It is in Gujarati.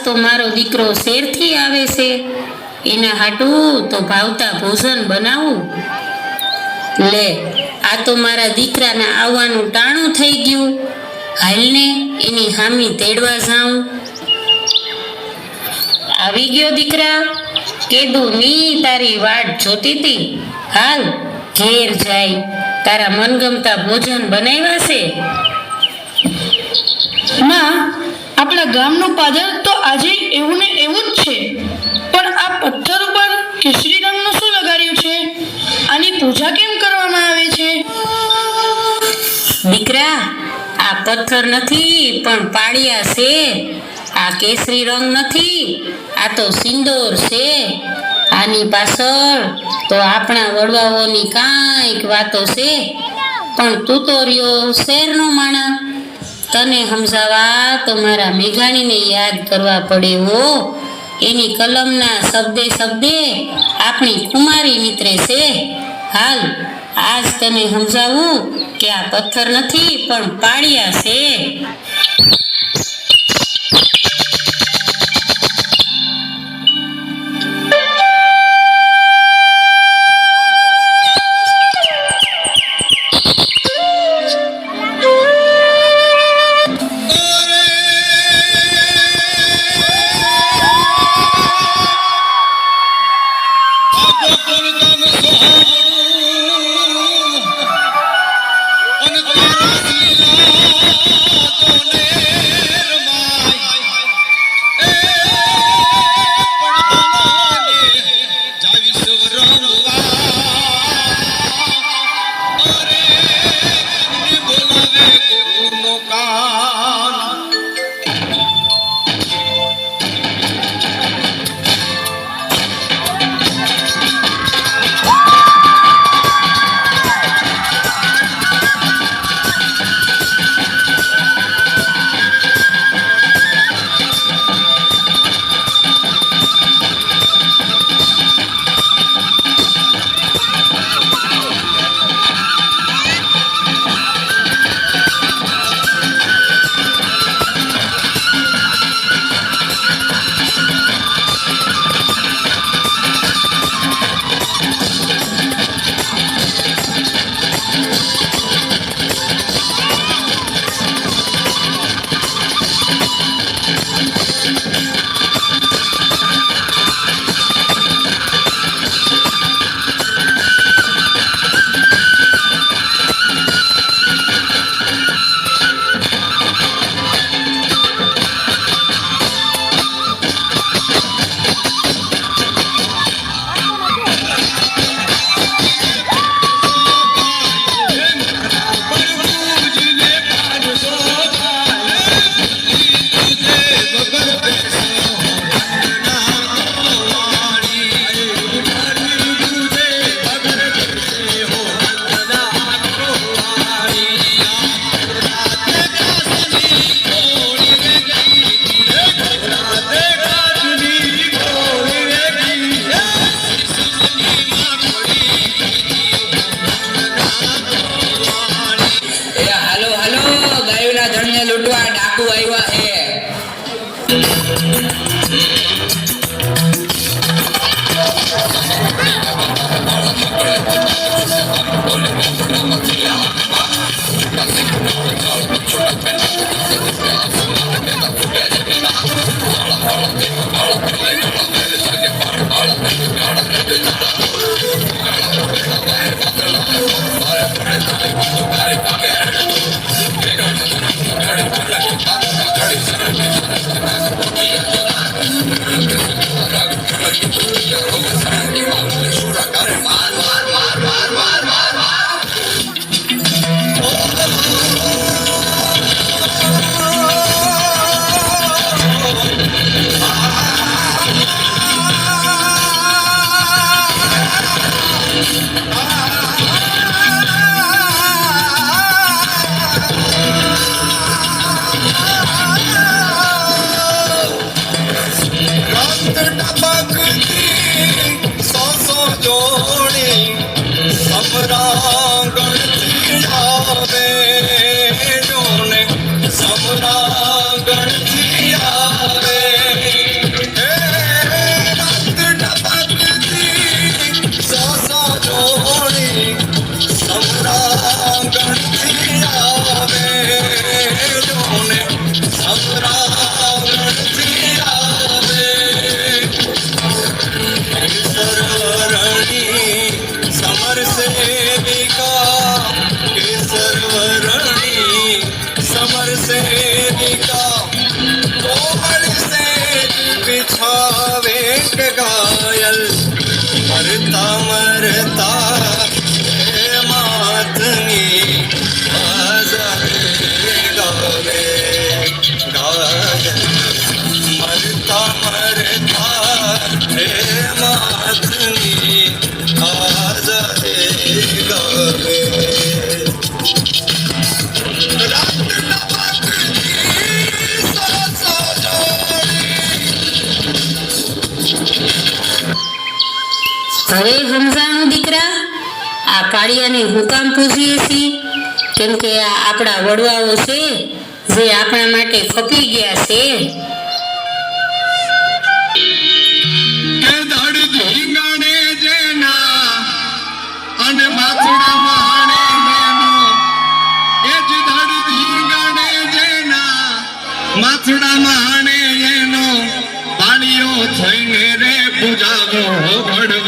તો મારો દીકરો શેરથી આવે છે, એના હાટું તો ભાવતા ભોજન બનાવું. લે, આ તો મારા દીકરાના આવવાનું ટાણું થઈ ગયું. હાલને એની હામી તેડવા જાઉં. આવી ગયો દીકરા, કીધું ની તારી વાટ જોતી હતી. હાલ ઘેર જાય, તારા મનગમતા ભોજન બનાવ્યા છે. માં, આપણા ગામનું પાદર તો આજે એવું ને એવું જ છે, પણ આ પથ્થર ઉપર કેસરી રંગનું શું લગાડ્યું છે? આની પૂજા કેમ કરવામાં આવે છે? દીકરા, આ પથ્થર નથી પણ પાળિયા છે. આ કેસરી રંગ નથી, આ તો સિંદૂર છે. આની પાછળ તો આપણા વડવાઓની કાંઈક વાતો છે, પણ તું તો રહ્યો શેરનો માણા. તને સમજાવવા તો મારા મેઘાણીને યાદ કરવા પડે હો. એની કલમના શબ્દે શબ્દે આપણી કુમારી નીતરે છે. હાલ આજ તને સમજાવું કે આ પથ્થર નથી પણ પાળિયા છે. મરતા મરતા હે માતની આઝાદી ગાવે ગાવે મરતા મરતા હે માતની આઝાદી ગાવે હવે સમજાણું દીકરા, આ પાળિયાને હું કામ પૂજીએ છીએ? કેમ કે આ આપણા વડવાઓ છે જે આપણા માટે ખપી ગયા છે. કે ધડ ધીંગાણે જેના અને માથડામાં હાણે જેનો એ જ ધડ ધીંગાણે જેના માથડામાં હાણે એનો પાણીઓ થઈને રે પૂજાવો વડવા